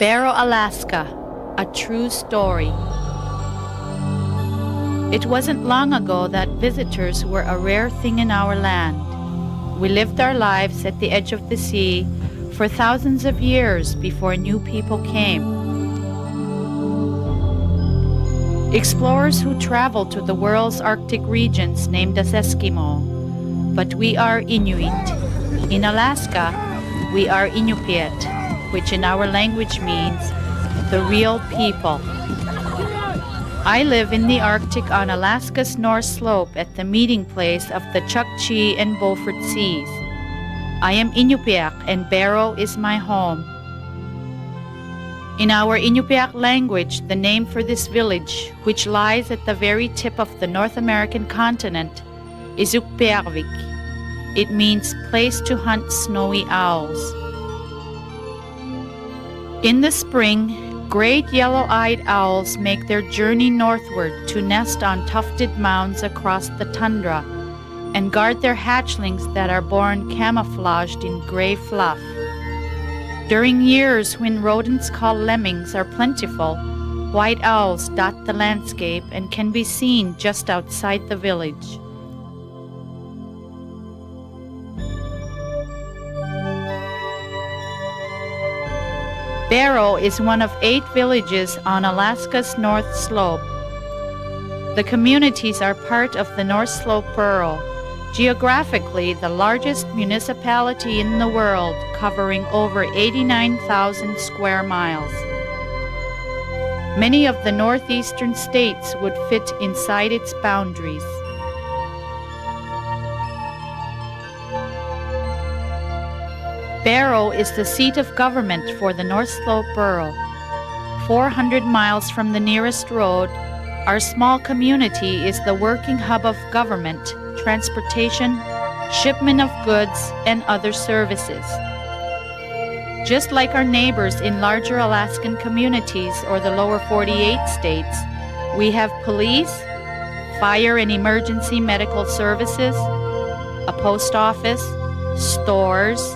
Barrow, Alaska, a true story. It wasn't long ago that visitors were a rare thing in our land. We lived our lives at the edge of the sea for thousands of years before new people came. Explorers who traveled to the world's Arctic regions named us Eskimo, but we are Inuit. In Alaska, we are Inupiaq, which in our language means the real people. I live in the Arctic on Alaska's North Slope at the meeting place of the Chukchi and Beaufort Seas. I am Inupiaq and Barrow is my home. In our Inupiaq language, the name for this village, which lies at the very tip of the North American continent, is Inupiaq. It means place to hunt snowy owls. In the spring, great yellow-eyed owls make their journey northward to nest on tufted mounds across the tundra and guard their hatchlings that are born camouflaged in gray fluff. During years when rodents called lemmings are plentiful, white owls dot the landscape and can be seen just outside the village. Barrow is one of 8 villages on Alaska's North Slope. The communities are part of the North Slope Borough, geographically the largest municipality in the world, covering over 89,000 square miles. Many of the northeastern states would fit inside its boundaries. Barrow is the seat of government for the North Slope Borough. 400 miles from the nearest road, our small community is the working hub of government, transportation, shipment of goods, and other services. Just like our neighbors in larger Alaskan communities or the lower 48 states, we have police, fire and emergency medical services, a post office, stores,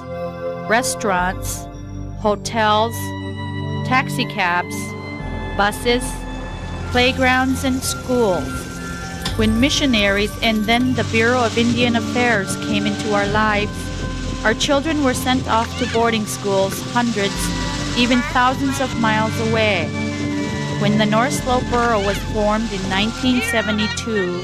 restaurants, hotels, taxicabs, buses, playgrounds, and schools. When missionaries and then the Bureau of Indian Affairs came into our lives, our children were sent off to boarding schools hundreds, even thousands of miles away. When the North Slope Borough was formed in 1972,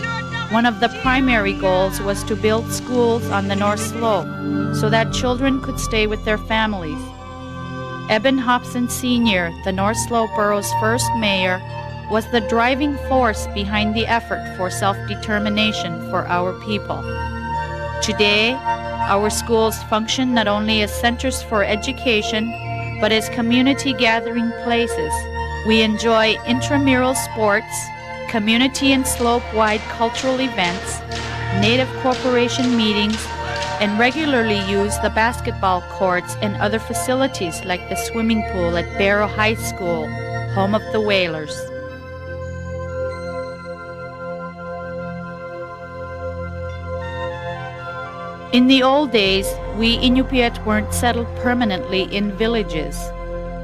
one of the primary goals was to build schools on the North Slope so that children could stay with their families. Eben Hobson Sr., the North Slope Borough's first mayor, was the driving force behind the effort for self-determination for our people. Today, our schools function not only as centers for education, but as community gathering places. We enjoy intramural sports, community and slope-wide cultural events, Native corporation meetings, and regularly use the basketball courts and other facilities like the swimming pool at Barrow High School, home of the Whalers. In the old days, we Inupiaq weren't settled permanently in villages.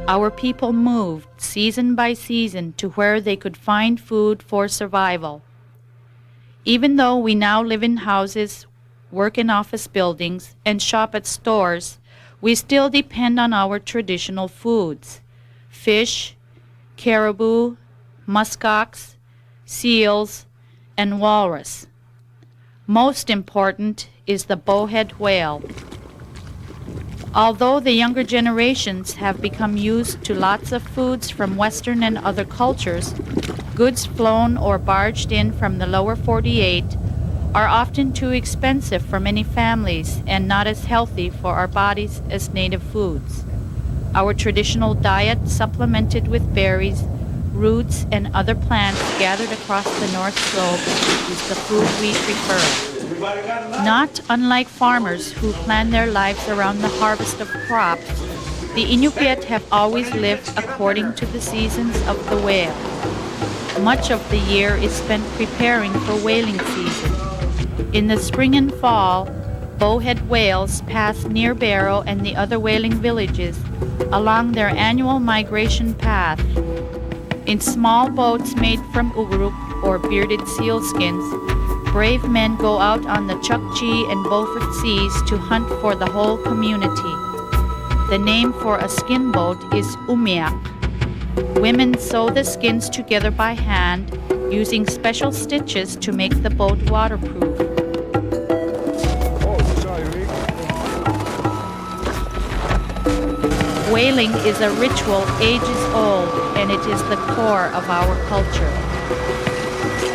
Our people moved season by season to where they could find food for survival. Even though we now live in houses, work in office buildings, and shop at stores, we still depend on our traditional foods: fish, caribou, muskox, seals, and walrus. Most important is the bowhead whale. Although the younger generations have become used to lots of foods from Western and other cultures, goods flown or barged in from the lower 48 are often too expensive for many families and not as healthy for our bodies as native foods. Our traditional diet, supplemented with berries, roots, and other plants gathered across the North Slope, is the food we prefer. Not unlike farmers who plan their lives around the harvest of crops, the Inupiaq have always lived according to the seasons of the whale. Much of the year is spent preparing for whaling season. In the spring and fall, Bowhead whales pass near Barrow and the other whaling villages along their annual migration path. In small boats made from ugruk or bearded sealskins, brave men go out on the Chukchi and Beaufort Seas to hunt for the whole community. The name for a skin boat is Inupiaq. Women sew the skins together by hand, using special stitches to make the boat waterproof. Whaling is a ritual ages old, and it is the core of our culture.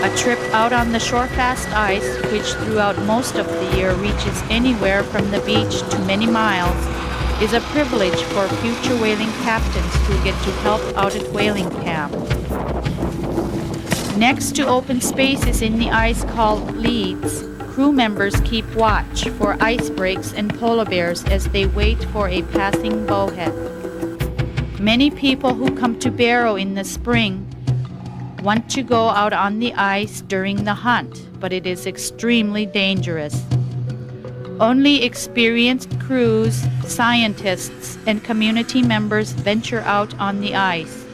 A trip out on the shore-fast ice, which throughout most of the year reaches anywhere from the beach to many miles, is a privilege for future whaling captains who get to help out at whaling camp. Next to open spaces in the ice called leads, crew members keep watch for ice breaks and polar bears as they wait for a passing bowhead. Many people who come to Barrow in the spring want to go out on the ice during the hunt, but it is extremely dangerous. Only experienced crews, scientists, and community members venture out on the ice.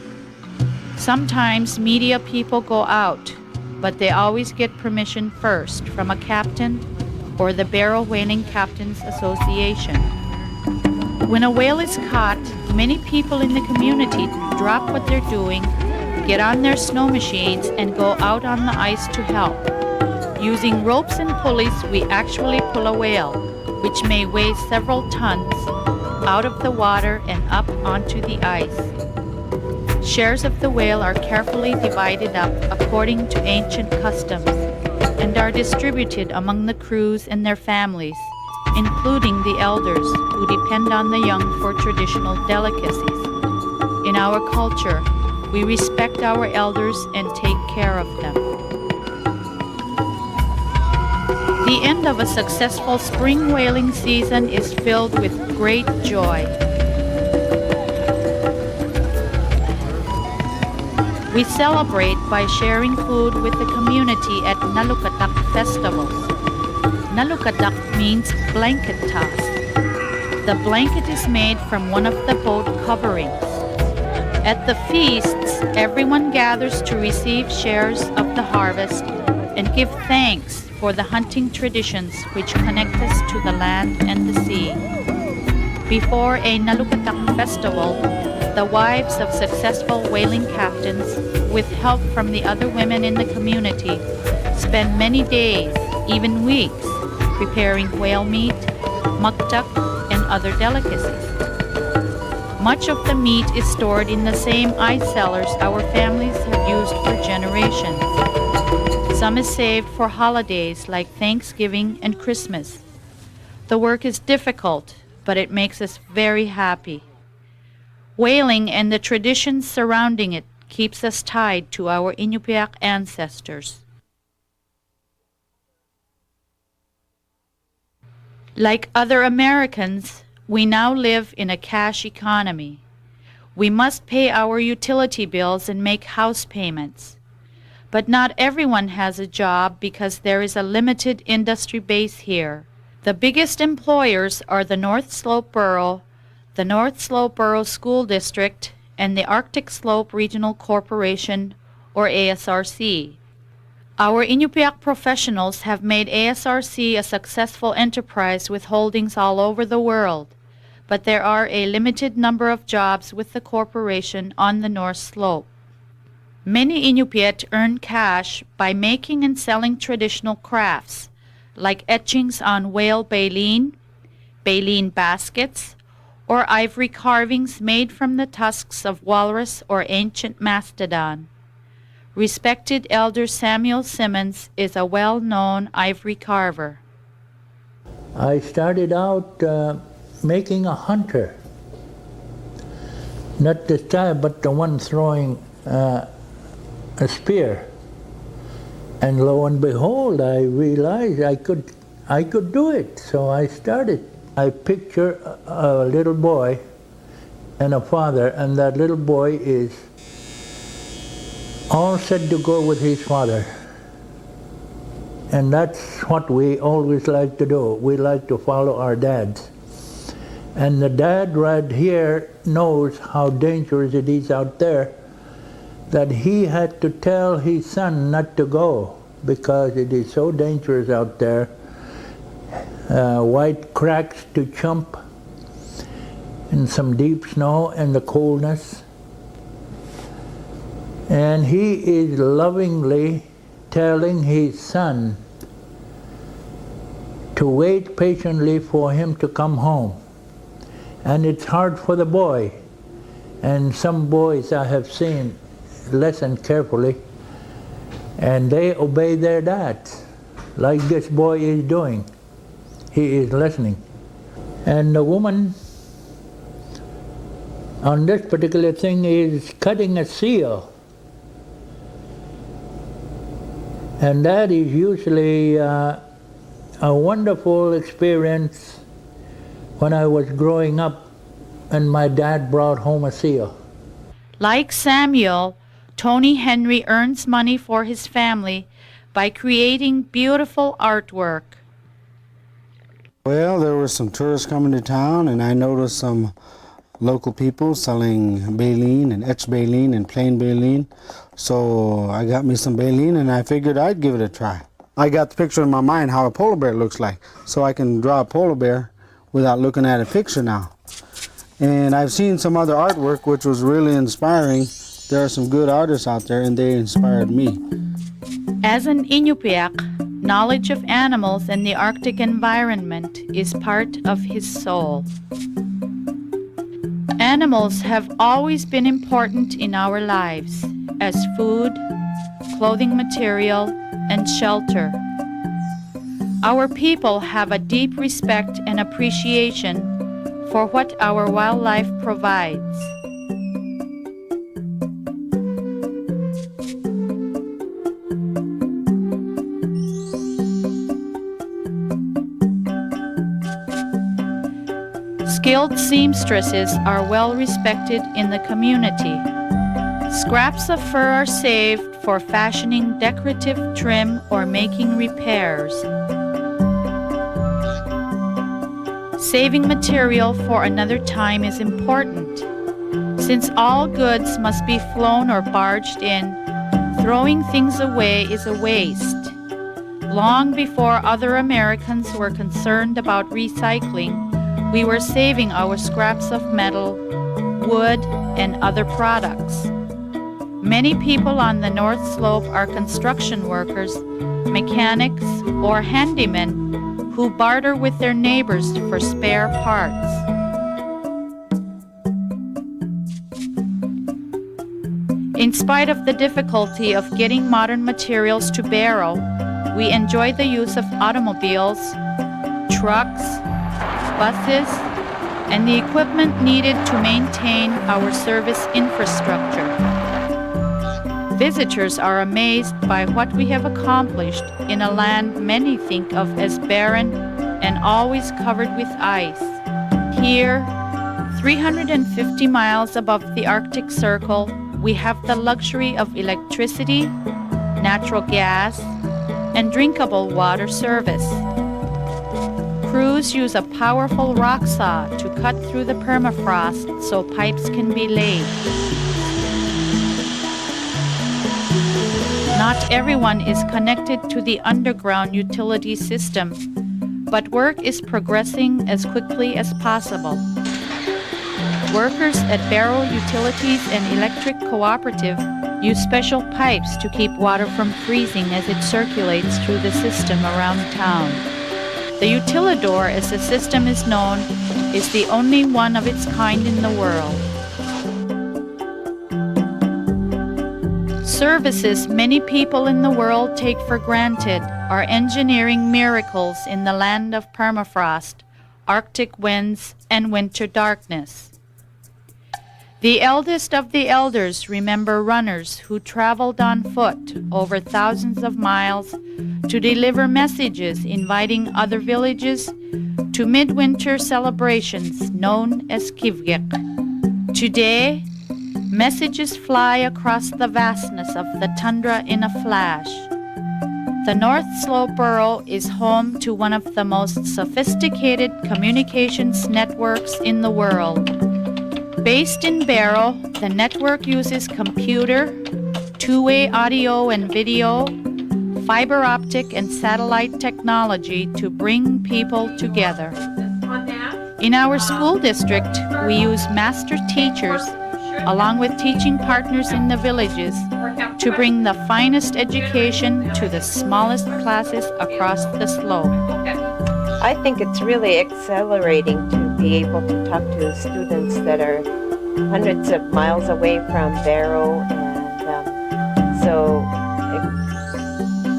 Sometimes media people go out, but they always get permission first from a captain or the Barrow Whaling Captains Association. When a whale is caught, many people in the community drop what they're doing, get on their snow machines, and go out on the ice to help. Using ropes and pulleys, we actually pull a whale, which may weigh several tons, out of the water and up onto the ice. Shares of the whale are carefully divided up according to ancient customs and are distributed among the crews and their families, including the elders who depend on the young for traditional delicacies. In our culture, we respect our elders and take care of them. The end of a successful spring whaling season is filled with great joy. We celebrate by sharing food with the community at Inupiaq festivals. Inupiaq means blanket toss. The blanket is made from one of the boat coverings. At the feasts, everyone gathers to receive shares of the harvest and give thanks for the hunting traditions which connect us to the land and the sea. Before a Inupiaq festival, the wives of successful whaling captains, with help from the other women in the community, spend many days, even weeks, preparing whale meat, muktak, and other delicacies. Much of the meat is stored in the same ice cellars our families have used for generations. Some is saved for holidays like Thanksgiving and Christmas. The work is difficult, but it makes us very happy. Whaling and the traditions surrounding it keeps us tied to our Inupiaq ancestors. Like other Americans, we now live in a cash economy. We must pay our utility bills and make house payments. But not everyone has a job because there is a limited industry base here. The biggest employers are the North Slope Borough, the North Slope Borough School District, and the Arctic Slope Regional Corporation, or ASRC. Our Inupiaq professionals have made ASRC a successful enterprise with holdings all over the world, but there are a limited number of jobs with the corporation on the North Slope. Many Inupiaq earn cash by making and selling traditional crafts, like etchings on whale baleen baskets, or ivory carvings made from the tusks of walrus or ancient mastodon. Respected Elder Samuel Simmons is a well-known ivory carver. I started out making a hunter. Not the type, but the one throwing a spear. And lo and behold, I realized I could do it, so I started. I picture a little boy and a father, and that little boy is all set to go with his father. And that's what we always like to do. We like to follow our dads. And the dad right here knows how dangerous it is out there, that he had to tell his son not to go because it is so dangerous out there. White cracks to jump in some deep snow and the coldness. And he is lovingly telling his son to wait patiently for him to come home. And it's hard for the boy. And some boys I have seen listen carefully, and they obey their dads, like this boy is doing. He is listening. And the woman on this particular thing is cutting a seal. And that is usually a wonderful experience when I was growing up and my dad brought home a seal. Like Samuel, Tony Henry earns money for his family by creating beautiful artwork. Well, there were some tourists coming to town, and I noticed some local people selling baleen and etched baleen and plain baleen. So I got me some baleen, and I figured I'd give it a try. I got the picture in my mind how a polar bear looks like, so I can draw a polar bear without looking at a picture now. And I've seen some other artwork which was really inspiring. There are some good artists out there, and they inspired me. As an Inupiaq, knowledge of animals and the Arctic environment is part of his soul. Animals have always been important in our lives as food, clothing material, and shelter. Our people have a deep respect and appreciation for what our wildlife provides. Skilled seamstresses are well respected in the community. Scraps of fur are saved for fashioning decorative trim or making repairs. Saving material for another time is important. Since all goods must be flown or barged in, throwing things away is a waste. Long before other Americans were concerned about recycling, we were saving our scraps of metal, wood, and other products. Many people on the North Slope are construction workers, mechanics, or handymen who barter with their neighbors for spare parts. In spite of the difficulty of getting modern materials to Barrow, we enjoy the use of automobiles, trucks, buses, and the equipment needed to maintain our service infrastructure. Visitors are amazed by what we have accomplished in a land many think of as barren and always covered with ice. Here, 350 miles above the Arctic Circle, we have the luxury of electricity, natural gas, and drinkable water service. Crews use a powerful rock saw to cut through the permafrost so pipes can be laid. Not everyone is connected to the underground utility system, but work is progressing as quickly as possible. Workers at Barrow Utilities and Electric Cooperative use special pipes to keep water from freezing as it circulates through the system around town. The utilidor, as the system is known, is the only one of its kind in the world. Services many people in the world take for granted are engineering miracles in the land of permafrost, Arctic winds, and winter darkness. The eldest of the elders remember runners who traveled on foot over thousands of miles to deliver messages inviting other villages to midwinter celebrations known as Kivgek. Today, messages fly across the vastness of the tundra in a flash. The North Slope Borough is home to one of the most sophisticated communications networks in the world. Based in Barrow, the network uses computer, two-way audio and video, fiber optic and satellite technology to bring people together. In our school district, we use master teachers along with teaching partners in the villages to bring the finest education to the smallest classes across the slope. I think it's really accelerating to be able to talk to students that are hundreds of miles away from Barrow, and so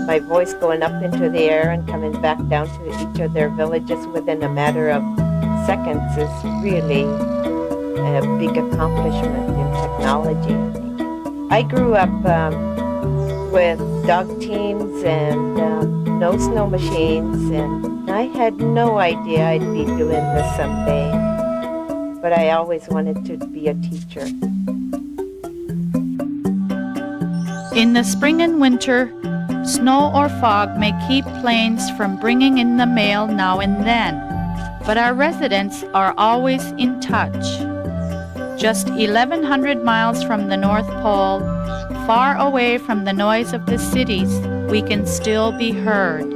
my voice going up into the air and coming back down to each of their villages within a matter of seconds is really a big accomplishment in technology. I grew up with dog teams and no snow machines, and I had no idea I'd be doing this someday, but I always wanted to be a teacher. In the spring and winter, snow or fog may keep planes from bringing in the mail now and then, but our residents are always in touch. Just 1,100 miles from the North Pole, far away from the noise of the cities, we can still be heard.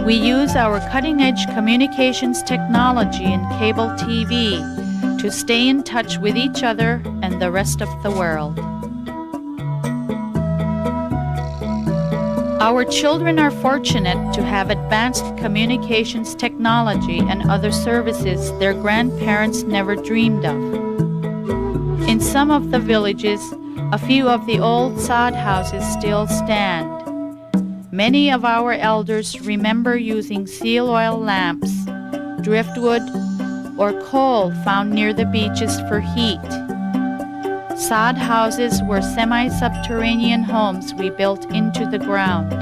We use our cutting-edge communications technology and cable TV to stay in touch with each other and the rest of the world. Our children are fortunate to have advanced communications technology and other services their grandparents never dreamed of. In some of the villages, a few of the old sod houses still stand. Many of our elders remember using seal oil lamps, driftwood, or coal found near the beaches for heat. Sod houses were semi-subterranean homes we built into the ground.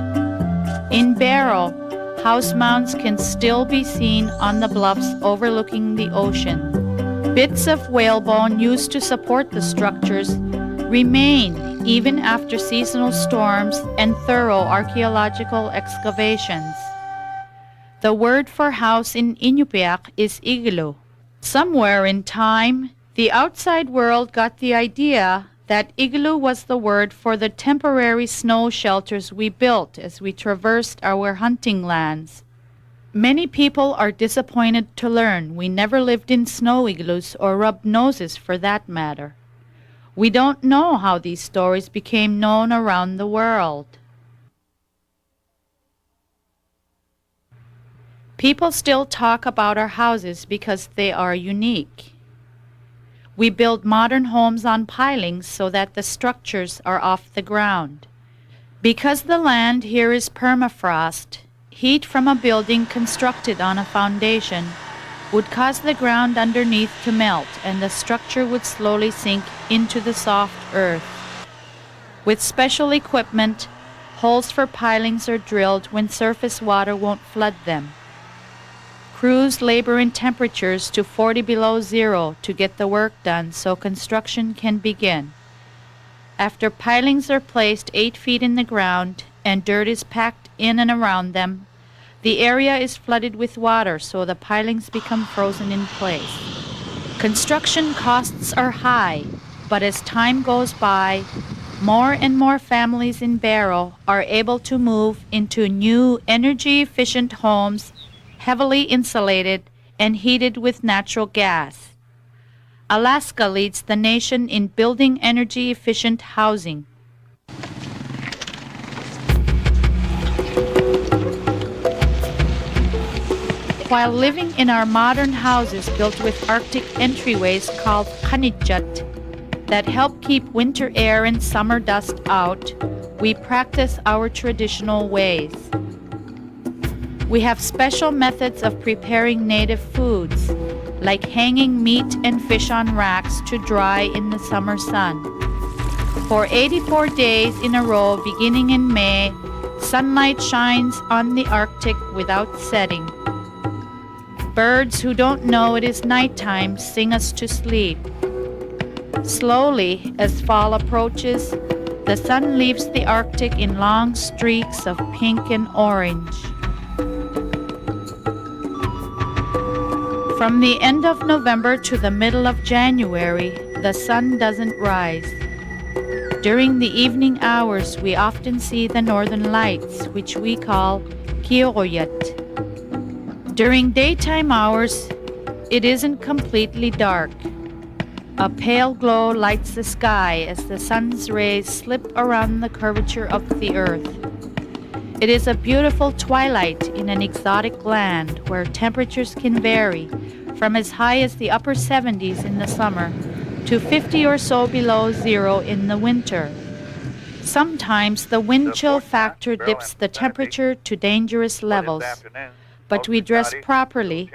In Barrow, house mounds can still be seen on the bluffs overlooking the ocean. Bits of whalebone used to support the structures remain even after seasonal storms and thorough archaeological excavations. The word for house in Inupiaq is igloo. Somewhere in time, the outside world got the idea that igloo was the word for the temporary snow shelters we built as we traversed our hunting lands. Many people are disappointed to learn we never lived in snow igloos or rubbed noses for that matter. We don't know how these stories became known around the world. People still talk about our houses because they are unique. We build modern homes on pilings so that the structures are off the ground. Because the land here is permafrost, heat from a building constructed on a foundation would cause the ground underneath to melt and the structure would slowly sink into the soft earth. With special equipment, holes for pilings are drilled when surface water won't flood them. Crews labor in temperatures to 40 below zero to get the work done so construction can begin. After pilings are placed 8 feet in the ground and dirt is packed in and around them, the area is flooded with water so the pilings become frozen in place. Construction costs are high, but as time goes by, more and more families in Barrow are able to move into new energy-efficient homes heavily insulated and heated with natural gas. Alaska leads the nation in building energy-efficient housing. While living in our modern houses built with Arctic entryways called kanijat that help keep winter air and summer dust out, we practice our traditional ways. We have special methods of preparing native foods, like hanging meat and fish on racks to dry in the summer sun. For 84 days in a row, beginning in May, sunlight shines on the Arctic without setting. Birds who don't know it is nighttime sing us to sleep. Slowly, as fall approaches, the sun leaves the Arctic in long streaks of pink and orange. From the end of November to the middle of January, the sun doesn't rise. During the evening hours, we often see the northern lights, which we call kioroyat. During daytime hours, it isn't completely dark. A pale glow lights the sky as the sun's rays slip around the curvature of the earth. It is a beautiful twilight in an exotic land where temperatures can vary from as high as the upper 70s in the summer to 50 or so below zero in the winter. Sometimes the wind chill factor dips the temperature to dangerous levels, but we dress properly,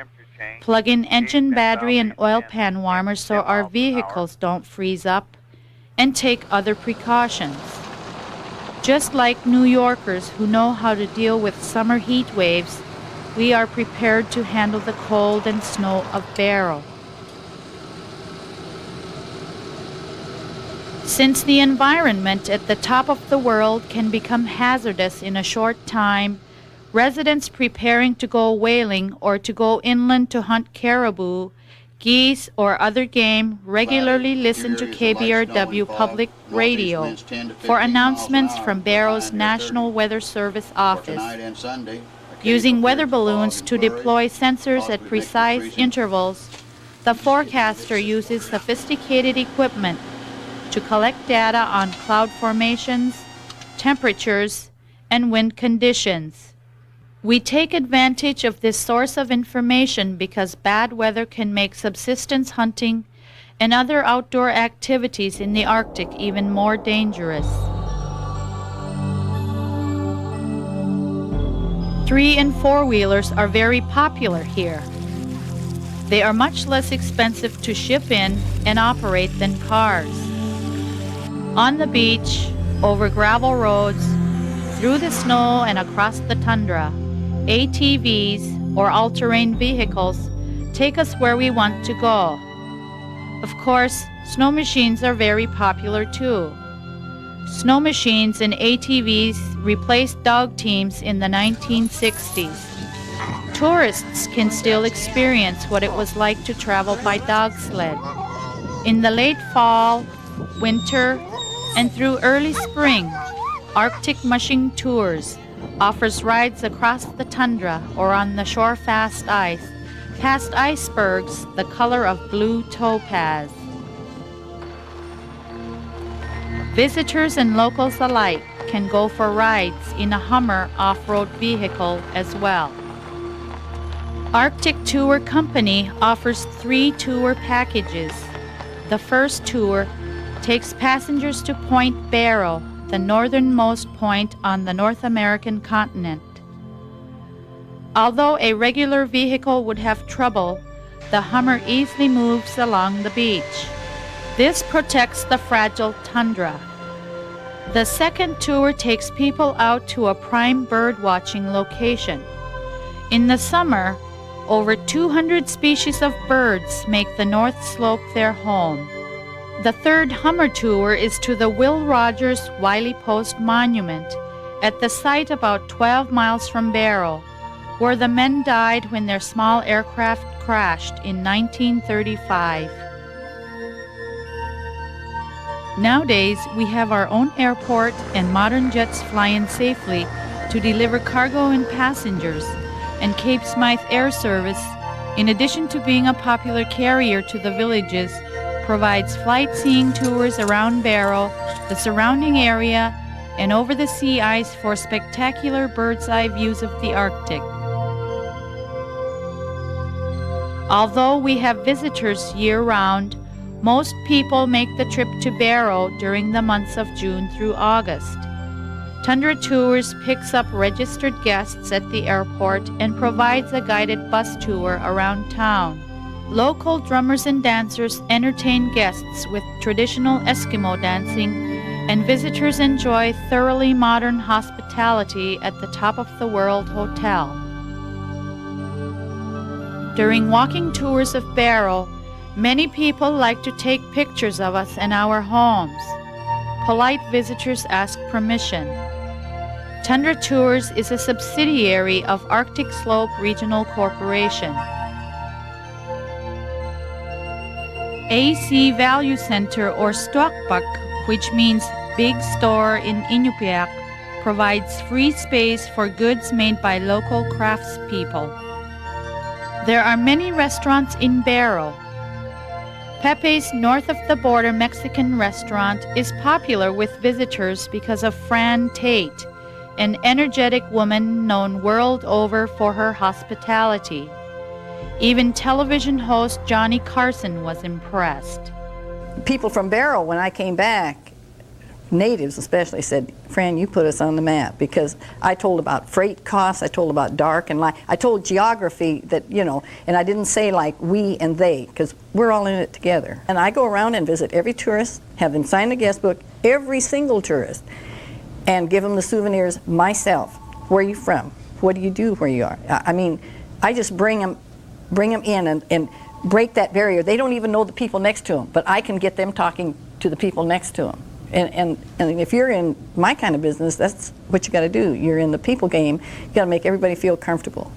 plug in engine battery and oil pan warmers so our vehicles don't freeze up, and take other precautions. Just like New Yorkers who know how to deal with summer heat waves, we are prepared to handle the cold and snow of Barrow. Since the environment at the top of the world can become hazardous in a short time, residents preparing to go whaling or to go inland to hunt caribou, geese, or other game regularly listen to KBRW Public Radio for announcements from Barrow's National Weather Service office. Using weather balloons to deploy sensors at precise intervals, the forecaster uses sophisticated equipment to collect data on cloud formations, temperatures, and wind conditions. We take advantage of this source of information because bad weather can make subsistence hunting and other outdoor activities in the Arctic even more dangerous. 3- and 4-wheelers are very popular here. They are much less expensive to ship in and operate than cars. On the beach, over gravel roads, through the snow and across the tundra, ATVs, or all-terrain vehicles, take us where we want to go. Of course, snow machines are very popular too. Snow machines and ATVs replaced dog teams in the 1960s. Tourists can still experience what it was like to travel by dog sled. In the late fall, winter, and through early spring, Arctic Mushing Tours offers rides across the tundra or on the shore-fast ice, past icebergs the color of blue topaz. Visitors and locals alike can go for rides in a Hummer off-road vehicle as well. Arctic Tour Company offers 3 tour packages. The first tour takes passengers to Point Barrow, the northernmost point on the North American continent. Although a regular vehicle would have trouble, the Hummer easily moves along the beach. This protects the fragile tundra. The second tour takes people out to a prime bird-watching location. In the summer, over 200 species of birds make the North Slope their home. The third Hummer tour is to the Will Rogers Wiley Post Monument at the site about 12 miles from Barrow, where the men died when their small aircraft crashed in 1935. Nowadays, we have our own airport and modern jets fly in safely to deliver cargo and passengers, and Cape Smythe Air Service, in addition to being a popular carrier to the villages, provides flight-seeing tours around Barrow, the surrounding area, and over the sea ice for spectacular bird's-eye views of the Arctic. Although we have visitors year-round, most people make the trip to Barrow during the months of June through August. Tundra Tours picks up registered guests at the airport and provides a guided bus tour around town. Local drummers and dancers entertain guests with traditional Eskimo dancing, and visitors enjoy thoroughly modern hospitality at the Top of the World Hotel. During walking tours of Barrow, many people like to take pictures of us and our homes. polite visitors ask permission. Tundra Tours is a subsidiary of Arctic Slope Regional Corporation. AC Value Center or Stockbuck, which means big store in Inupiaq, provides free space for goods made by local craftspeople. There are many restaurants in Barrow. Pepe's north of the border Mexican restaurant is popular with visitors because of Fran Tate, an energetic woman known world over for her hospitality. Even television host Johnny Carson was impressed. People from Barrow, when I came back, natives especially, said, Fran, you put us on the map, because I told about freight costs, I told about dark and light, I told geography that, you know, and I didn't say like we and they, because we're all in it together. And I go around and visit every tourist, have them sign the guest book, every single tourist, and give them the souvenirs myself. Where are you from? What do you do where you are? I mean, I just bring them in and break that barrier. They don't even know the people next to them, but I can get them talking to the people next to them. And if you're in my kind of business, that's what you got to do. You're in the people game. You got to make everybody feel comfortable.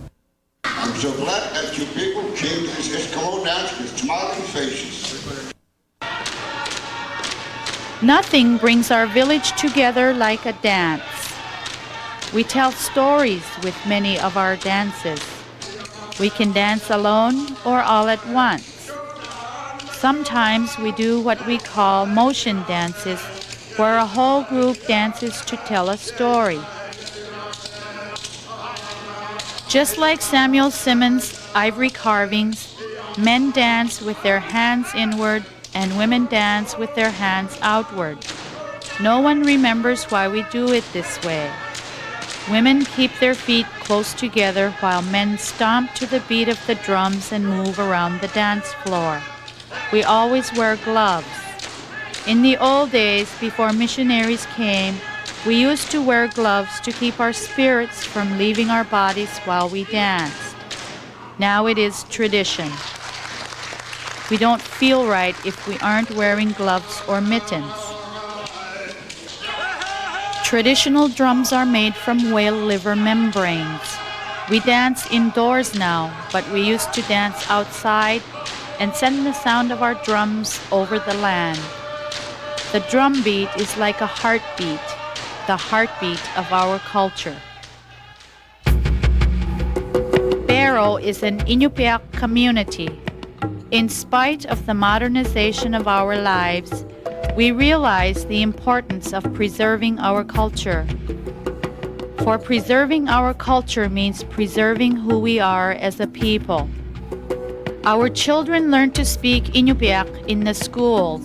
I'm so glad that you people came to this Eskimo dance with smiling faces. Nothing brings our village together like a dance. We tell stories with many of our dances. We can dance alone or all at once. Sometimes we do what we call motion dances, where a whole group dances to tell a story. Just like Samuel Simmons' ivory carvings, men dance with their hands inward and women dance with their hands outward. No one remembers why we do it this way. Women keep their feet close together while men stomp to the beat of the drums and move around the dance floor. We always wear gloves. In the old days, before missionaries came, we used to wear gloves to keep our spirits from leaving our bodies while we danced. Now it is tradition. We don't feel right if we aren't wearing gloves or mittens. Traditional drums are made from whale liver membranes. We dance indoors now, but we used to dance outside and send the sound of our drums over the land. The drum beat is like a heartbeat, the heartbeat of our culture. Barrow is an Inupiaq community. In spite of the modernization of our lives, we realize the importance of preserving our culture. For preserving our culture means preserving who we are as a people. Our children learn to speak Inupiaq in the schools.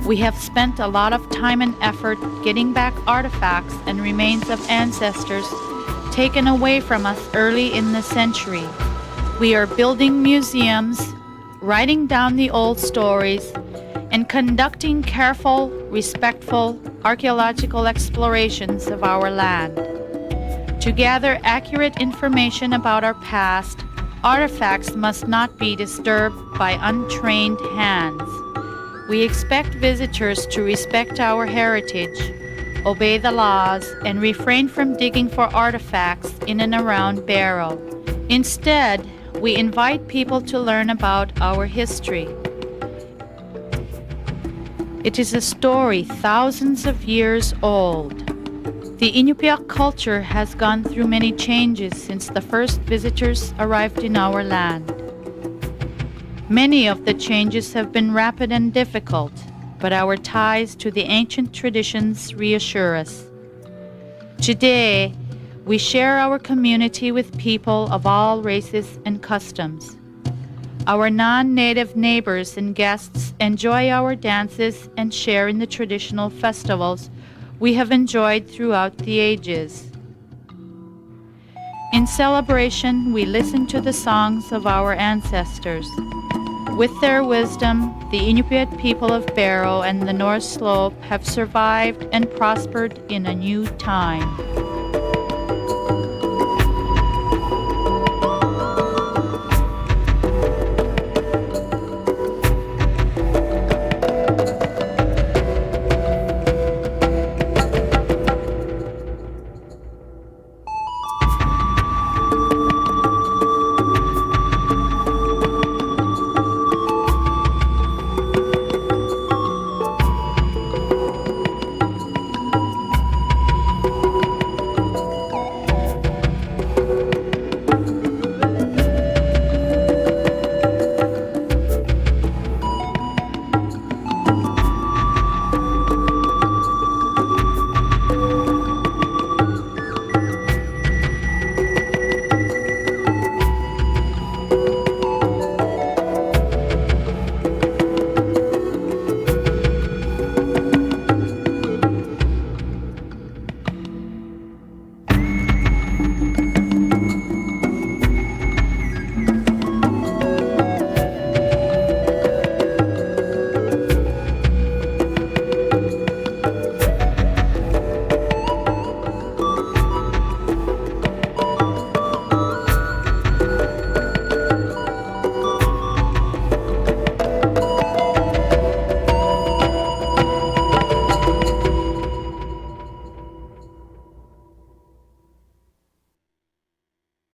We have spent a lot of time and effort getting back artifacts and remains of ancestors taken away from us early in the century. We are building museums, writing down the old stories, and conducting careful, respectful archaeological explorations of our land. To gather accurate information about our past, artifacts must not be disturbed by untrained hands. We expect visitors to respect our heritage, obey the laws, and refrain from digging for artifacts in and around Barrow. Instead, we invite people to learn about our history. It is a story thousands of years old. The Inupiaq culture has gone through many changes since the first visitors arrived in our land. Many of the changes have been rapid and difficult, but our ties to the ancient traditions reassure us. Today, we share our community with people of all races and customs. Our non-native neighbors and guests enjoy our dances and share in the traditional festivals we have enjoyed throughout the ages. In celebration, we listen to the songs of our ancestors. With their wisdom, the Inupiaq people of Barrow and the North Slope have survived and prospered in a new time.